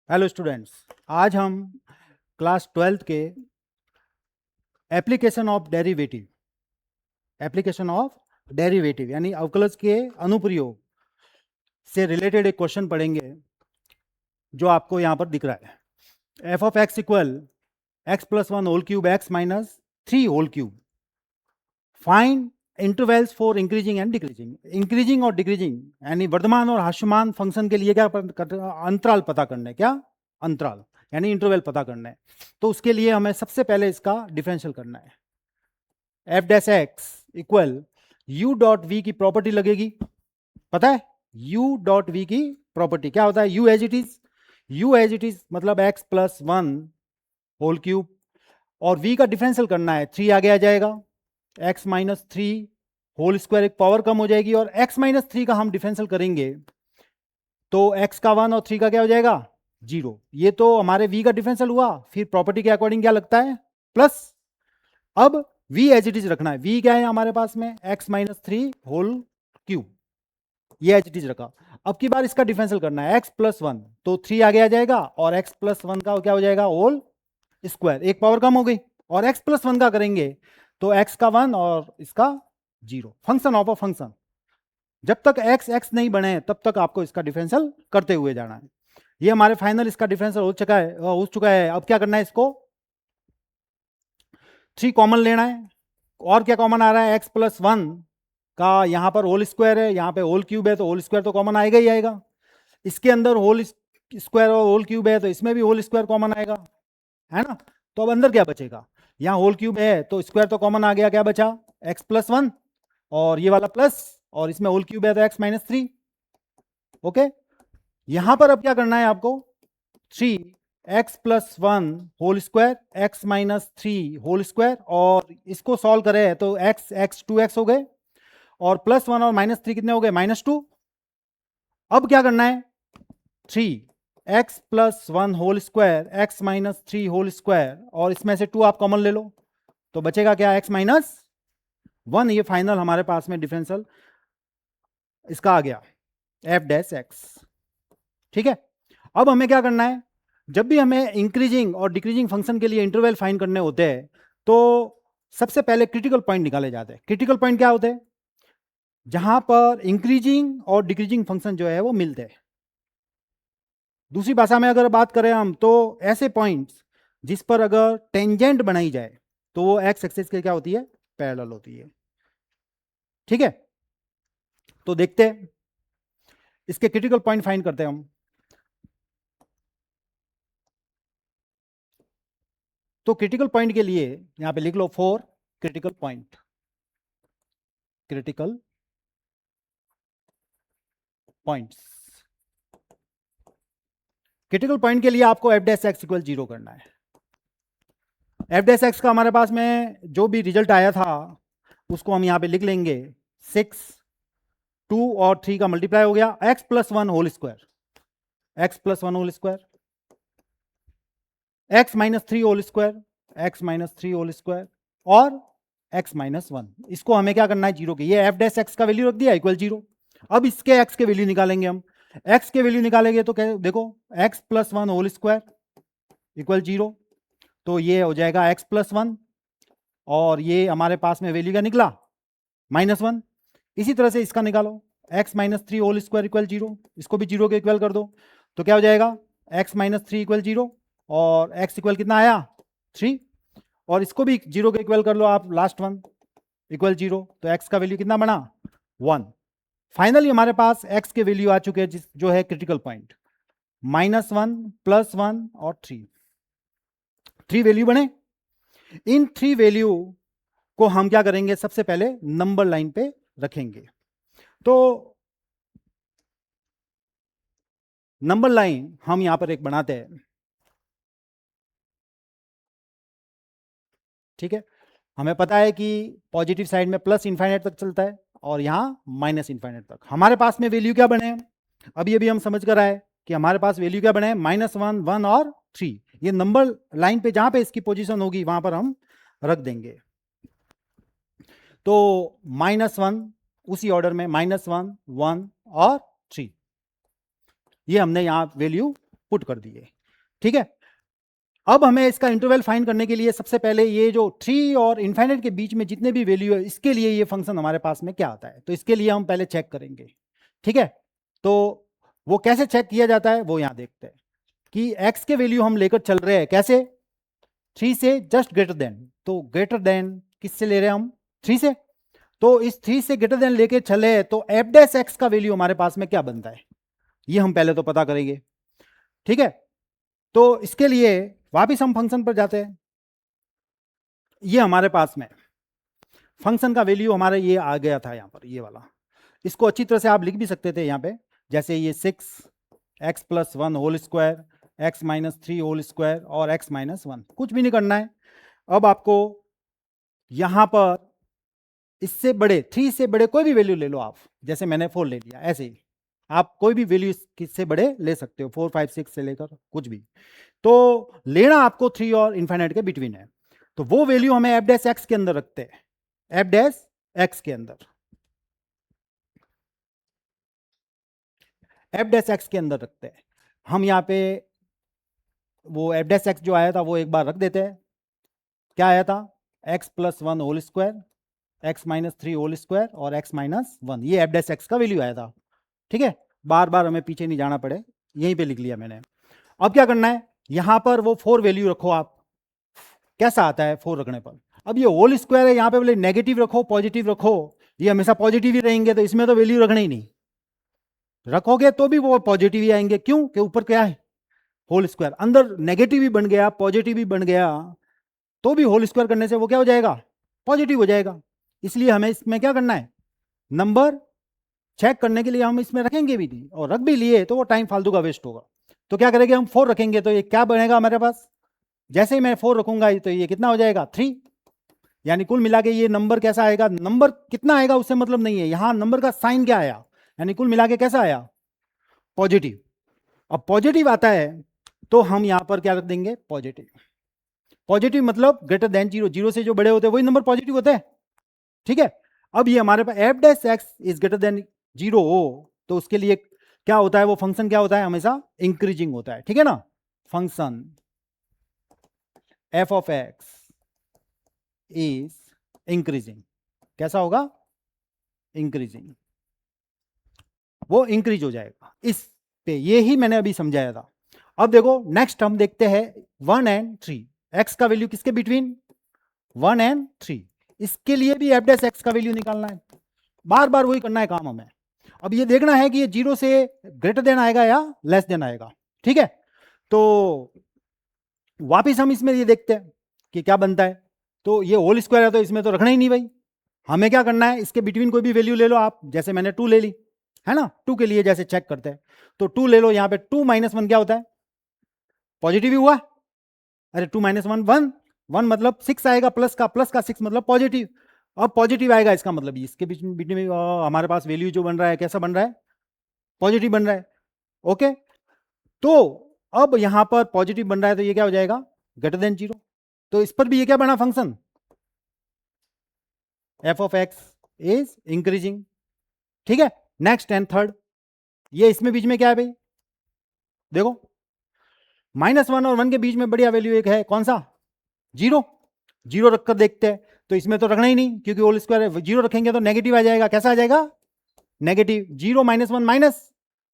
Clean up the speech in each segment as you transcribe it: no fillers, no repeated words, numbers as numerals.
Hello students, आज हम class 12th के एप्लीकेशन ऑफ डेरिवेटिव यानी अवकलज के अनुप्रयोग से रिलेटेड एक क्वेश्चन पढ़ेंगे जो आपको यहाँ पर दिख रहा है। F of x equal x plus one whole cube x minus 3 whole cube. Find intervals for increasing and decreasing. Increasing और डिक्रीजिंग यानी वर्धमान और ह्रासमान फंक्शन के लिए क्या अंतराल पता करना है, क्या अंतराल यानी इंटरवल पता करना है। तो उसके लिए हमें सबसे पहले इसका डिफरेंशियल करना है। F dash x equal u dot v की प्रॉपर्टी लगेगी, पता है यू डॉट वी की प्रॉपर्टी क्या होता है, यू एज इट इज मतलब x plus one whole cube और v का डिफरेंशियल करना है, 3 आगे आ जाएगा, x माइनस 3 होल स्क्वायर, एक पावर कम हो जाएगी और x माइनस 3 का हम डिफरेंशियल करेंगे तो x का 1 और 3 का क्या हो जाएगा 0। ये तो हमारे v का डिफरेंशियल हुआ। फिर प्रॉपर्टी के अकॉर्डिंग क्या लगता है प्लस। अब v एज इट इज रखना है। v क्या है हमारे पास में x माइनस 3 होल क्यूब, ये एज इट इज रखा। अब की बार इसका डिफरेंशियल करना है x प्लस 1 तो 3 आगे आ जाएगा और x प्लस 1 का क्या हो जाएगा होल स्क्वायर, एक पावर कम हो गई और x प्लस 1 का करेंगे तो x का 1 और इसका 0। फंक्शन ऑफ अ फंक्शन, जब तक x नहीं बने तब तक आपको इसका डिफरेंशियल करते हुए जाना है। ये हमारे फाइनल इसका डिफरेंशियल हो चुका है। अब क्या करना है, इसको 3 कॉमन लेना है और क्या कॉमन आ रहा है, x प्लस 1 का यहाँ पर होल स्क्वायर है, यहाँ पे होल क्यूब है तो होल स्क्वायर तो कॉमन आएगा ही आएगा। इसके अंदर होल स्क्वायर और होल क्यूब है तो इसमें भी होल स्क्वायर कॉमन आएगा, है ना। तो अब अंदर क्या बचेगा, यहाँ होल क्यूब है तो स्क्वायर तो कॉमन आ गया, क्या बचा x प्लस 1 और ये वाला प्लस और इसमें होल क्यूब है तो x माइनस 3। ओके, यहां पर अब क्या करना है आपको, 3x plus 1 whole square x minus 3 whole square और इसको सॉल्व करें तो x 2x हो गए और प्लस 1 और माइनस 3 कितने हो गए -2। अब क्या करना है, 3x plus 1 whole square x minus 3 whole square और इसमें से 2 आप कॉमन ले लो तो बचेगा क्या x माइनस 1। ये फाइनल हमारे पास में डिफरेंशियल इसका आ गया एफ डैश एक्स। ठीक है, अब हमें क्या करना है, जब भी हमें इंक्रीजिंग और डिक्रीजिंग फंक्शन के लिए इंटरवल फाइंड करने होते हैं तो सबसे पहले क्रिटिकल पॉइंट निकाले जाते हैं। क्रिटिकल पॉइंट क्या होते हैं, जहां पर इंक्रीजिंग और डिक्रीजिंग फंक्शन जो है वो मिलते हैं। दूसरी भाषा में अगर बात करें हम तो ऐसे पॉइंट्स जिस पर अगर टेंजेंट बनाई जाए तो वो एक्स एक्सिस के क्या होती है, पैरेलल होती है। ठीक है, तो देखते हैं इसके क्रिटिकल पॉइंट फाइंड करते हैं हम। तो क्रिटिकल पॉइंट के लिए यहां पे लिख लो 4 critical point. Critical points, critical point के लिए आपको एफ डैश एक्स इक्वल 0 करना है। एफ डैश एक्स का हमारे पास में जो भी रिजल्ट आया था उसको हम यहां पे लिख लेंगे 6, 2 और 3 का मल्टीप्लाई हो गया, x plus 1 whole square, x plus 1 whole square, x minus 3 whole square, x minus 3 whole square और x माइनस 1। इसको हमें क्या करना है, 0 के, ये एफ डैश एक्स का वैल्यू रख दिया इक्वल 0। अब इसके x के वैल्यू निकालेंगे हम। x के वैल्यू निकालेंगे तो क्या देखो, x plus 1 whole square equal 0 तो ये हो जाएगा x प्लस 1 और ये हमारे पास में वैल्यू क्या निकला -1। इसी तरह से इसका निकालो, x minus 3 whole square equal 0, इसको भी 0 के इक्वल कर दो तो क्या हो जाएगा x माइनस 3 इक्वल 0 और x इक्वल कितना आया 3 और इसको भी 0 के इक्वल कर लो आप, लास्ट वन इक्वल 0 तो x का वैल्यू कितना बना 1। फाइनली हमारे पास x के वैल्यू आ चुके हैं जो है क्रिटिकल पॉइंट -1 +1 और 3 वैल्यू बने। इन 3 वैल्यू को हम क्या करेंगे, सबसे पहले नंबर लाइन पे रखेंगे। तो नंबर लाइन हम यहां पर एक बनाते हैं। ठीक है, हमें पता है कि पॉजिटिव साइड में प्लस इनफाइनाइट तक चलता है और यहां माइनस इनफाइनाइट तक। हमारे पास में वैल्यू क्या बने, अभी हम समझ कर आए कि हमारे पास वैल्यू क्या बने, -1, 1 और 3। ये नंबर लाइन पे जहां पे इसकी पोजीशन होगी वहां पर हम रख देंगे। तो -1 उसी ऑर्डर में -1, 1 और 3 ये हमने यहां वैल्यू पुट कर दिए। ठीक है। अब हमें इसका इंटरवल फाइंड करने के लिए सबसे पहले ये जो 3 और इनफाइनाइट के बीच में जितने भी वैल्यू है इसके लिए ये फंक्शन हमारे पास में क्या आता है, तो इसके लिए हम पहले चेक करेंगे। ठीक है, तो वो कैसे चेक किया जाता है वो यहां देखते हैं कि x के वैल्यू हम लेकर चल रहे हैं कैसे, 3 से जस्ट ग्रेटर देन, तो ग्रेटर देन किससे ले रहे हैं हम, 3 से, तो इस 3 से ग्रेटर देन लेके चले तो f डैश x का वैल्यू हमारे पास में क्या बनता है ये हम पहले तो पता करेंगे। ठीक है, तो इसके लिए वापिस हम फंक्शन पर जाते हैं। ये हमारे पास में फंक्शन का वैल्यू हमारा ये आ गया था यहां पर, ये वाला, इसको अच्छी तरह से आप लिख भी सकते थे यहां पे, जैसे ये 6x + 1 whole square, x - 3 whole square और x - 1, कुछ भी नहीं करना है। अब आपको यहां पर इससे बड़े 3 से बड़े कोई भी वैल्यू ले लो आप, जैसे मैंने 4 ले लिया, ऐसे ही आप कोई भी वैल्यू किससे बड़े ले सकते हो, 4 5 6 से लेकर कुछ भी, तो लेना आपको 3 और इनफाइनाइट के बिटवीन है, तो वो वैल्यू हमें f डैश x के अंदर रखते हैं, f डैश x के अंदर, f डैश x के अंदर रखते हैं हम। यहाँ पे वो f डैश x जो आया था वो एक बार रख देते हैं, क्या आया था, x + 1 whole square, x - 3 whole square और x - 1, ये f डैश x का वैल्यू आया था। ठीक है, बार बार हमें पीछे नहीं जाना पड़े, यहीं पे लिख लिया मैंने। अब क्या करना है, यहां पर वो 4 वैल्यू रखो आप, कैसा आता है 4 रखने पर, अब ये होल स्क्वायर है, यहां पे बोले नेगेटिव रखो पॉजिटिव रखो, ये हमेशा पॉजिटिव ही रहेंगे, तो इसमें तो वैल्यू रखना ही नहीं, रखोगे तो भी वो पॉजिटिव ही आएंगे, क्यों कि ऊपर क्या है होल स्क्वायर, अंदर नेगेटिव भी बन गया पॉजिटिव भी बन गया, तो भी होल स्क्वायर करने से वो क्या हो जाएगा, पॉजिटिव हो जाएगा। इसलिए हमें इसमें क्या करना है, नंबर चेक करने के लिए हम इसमें रखेंगे भी नहीं, और रख भी लिए तो वो टाइम फालतू का वेस्ट होगा, तो क्या करेंगे हम 4 रखेंगे, तो ये क्या बनेगा हमारे पास, जैसे ही मैं 4 रखूंगा तो ये कितना हो जाएगा 3, यानी कुल मिला के ये नंबर कैसा आएगा, नंबर कितना आएगा उससे मतलब नहीं है, यहां नंबर का साइन क्या आया, यानी कुल मिला के कैसा आया, पॉजिटिव। अब पॉजिटिव आता है तो हम यहां पर क्या रख देंगे, पॉजिटिव, पॉजिटिव मतलब ग्रेटर देन 0, 0 से जो बड़े होते हैं वही नंबर पॉजिटिव होते हैं। ठीक है, अब ये हमारे पास f dash x is greater than 0 हो, तो उसके लिए क्या होता है, वो फंक्शन क्या होता है, हमेशा इंक्रीजिंग होता है। ठीक है ना, function f of x is increasing, कैसा होगा, इंक्रीजिंग, वो इंक्रीज हो जाएगा इस पे, ये ही मैंने अभी समझाया था। अब देखो नेक्स्ट हम देखते हैं 1 and 3, x का वैल्यू किसके बिटवीन, 1 and 3, इसके लिए भी f डैश x का वैल्यू निकालना है, बार बार वही करना है काम हमें। अब ये देखना है कि ये 0 से ग्रेटर देन आएगा या लेस देन आएगा। ठीक है, तो वापिस हम इसमें ये देखते हैं कि क्या बनता है, तो ये होल स्क्वायर है तो इसमें तो रखना ही नहीं भाई, हमें क्या करना है, इसके बिटवीन कोई भी वैल्यू ले लो आप, जैसे मैंने 2 ले ली है ना, 2 के लिए जैसे चेक करते हैं, तो 2 ले लो, यहाँ पे 2 - 1 क्या होता है, पॉजिटिव ही हुआ, अरे 2 - 1 1, 1 मतलब 6 आएगा, प्लस का 6 मतलब पॉजिटिव, अब पॉजिटिव आएगा इसका मतलब इसके बीच में हमारे पास वैल्यू जो बन रहा है कैसा बन रहा है, पॉजिटिव बन रहा है। ओके, तो अब यहां पर पॉजिटिव बन रहा है तो ये क्या हो जाएगा, ग्रेटर देन 0, तो इस पर भी ये क्या बना function, f of x is increasing. ठीक है, नेक्स्ट एंड थर्ड, ये इसमें बीच में क्या है भाई, देखो -1 और 1 के बीच में बढ़िया वैल्यू एक है, कौन सा, 0, 0 रखकर देखते हैं, तो इसमें तो रखना ही नहीं क्योंकि होल स्क्वायर है, 0 रखेंगे तो नेगेटिव आ जाएगा, कैसा आ जाएगा, नेगेटिव, 0 - 1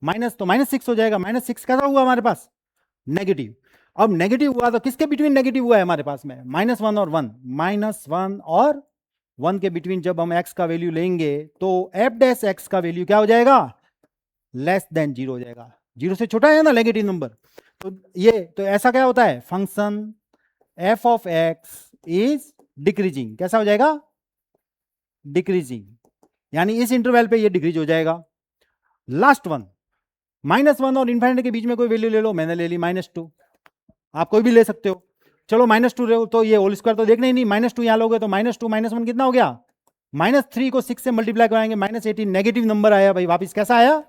माइनस तो -6 हो जाएगा, -6 कैसा हुआ हमारे पास, नेगेटिव। अब नेगेटिव हुआ तो किसके बिटवीन नेगेटिव हुआ है हमारे पास में, -1 और 1, -1 और 1 के बिटवीन जब हम x का वैल्यू लेंगे तो f डैश x का वैल्यू क्या हो जाएगा, लेस देन 0 हो जाएगा, 0 से छोटा है ना नेगेटिव नंबर, तो ये तो ऐसा क्या होता है, function f of x is decreasing, कैसा हो जाएगा, डिक्रीजिंग, यानी इस इंटरवल पे ये डिक्रीज हो जाएगा। लास्ट वन, -1 और इनफाइनाइट के बीच में कोई वैल्यू ले लो, मैंने ले ली -2, आप कोई भी ले सकते हो, चलो -2 रहे हो तो ये होल स्क्वायर तो देखना ही नहीं, -2 यहां लोगे तो -2 - 1 कितना हो गया, -3 को 6 से मल्टीप्लाई कराएंगे, -18 नेगेटिव नंबर आया भाई, वापिस कैसा आया,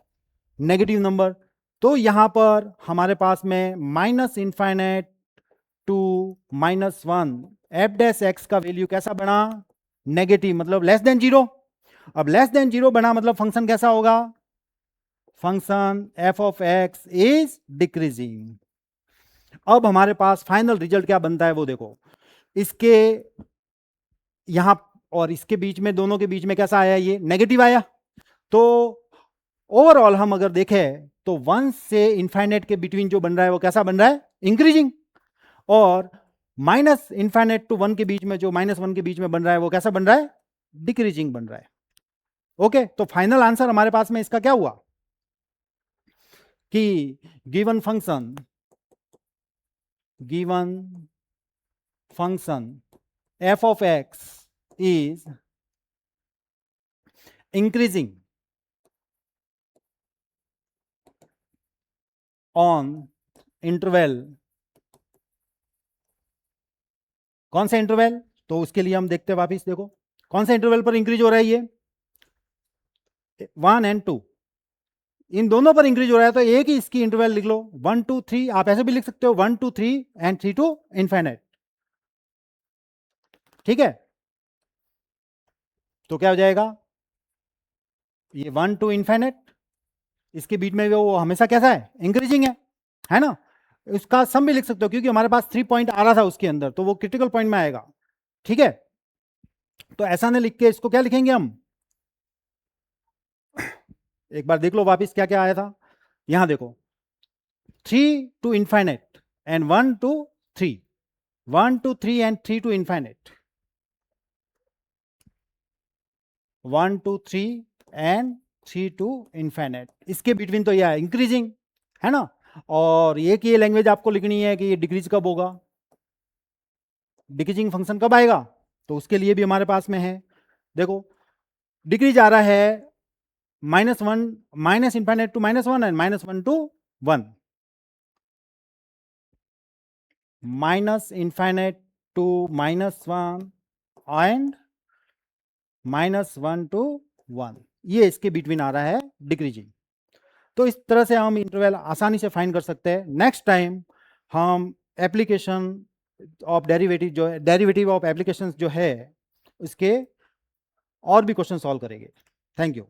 नेगेटिव नंबर, तो यहां पर हमारे पास में -∞ टू -1 f डैश x का वैल्यू कैसा बना, नेगेटिव, मतलब लेस देन 0, अब लेस देन 0 बना मतलब फंक्शन कैसा होगा, function f of x is decreasing. अब हमारे पास फाइनल रिजल्ट क्या बनता है वो देखो, इसके यहां और इसके बीच में, दोनों के बीच में कैसा आया, ये नेगेटिव आया। तो ओवरऑल हम अगर देखें तो 1 से इनफाइनाइट के बिटवीन जो बन रहा है वो कैसा बन रहा है, इंक्रीजिंग। और माइनस इनफाइनाइट टू 1 के बीच में जो -1 के बीच में बन रहा है वो कैसा बन रहा है, डिक्रीजिंग बन रहा है। ओके, तो फाइनल आंसर हमारे पास में इसका क्या हुआ कि given function f of x is increasing on interval, कौन सा इंटरवल, तो उसके लिए हम देखते हैं वापिस, देखो कौन सा इंटरवल पर इंक्रीज हो रहा है, ये 1 and 2, इन दोनों पर इंक्रीज हो रहा है। तो एक ही इसकी इंटरवल लिख लो 1 2 3, आप ऐसे भी लिख सकते हो 1 2 3 एंड 3 टू इनफाइनाइट। ठीक है, तो क्या हो जाएगा, ये 1 टू इनफाइनाइट, इसके बीच में वो हमेशा कैसा है, इंक्रीजिंग है ना। इसका सम भी लिख सकते हो क्योंकि हमारे पास 3 पॉइंट आ रहा था उसके अंदर, तो वो क्रिटिकल पॉइंट में आएगा। ठीक है, तो ऐसा नहीं लिख के इसको क्या लिखेंगे हम, एक बार देख लो वापिस क्या क्या आया था। यहां देखो 3 to infinite and 1 to 3, 1 to 3 and 3 to infinite, 1 to 3 and 3 to infinite, इसके बिटवीन तो यह है इंक्रीजिंग, है ना। और एक ये लैंग्वेज आपको लिखनी है कि ये डिक्रीज कब होगा, डिक्रीजिंग फंक्शन कब आएगा, तो उसके लिए भी हमारे पास में है, देखो डिक्रीज आ रहा है -1 minus infinite to -1 and -1 to 1, minus infinite to -1 and -1 to 1, ये इसके बिटवीन आ रहा है डिक्रीजिंग। तो इस तरह से हम इंटरवल आसानी से फाइंड कर सकते हैं। नेक्स्ट टाइम हम एप्लीकेशन ऑफ डेरिवेटिव जो है, डेरिवेटिव ऑफ एप्लीकेशंस जो है, उसके और भी क्वेश्चन सॉल्व करेंगे। Thank you.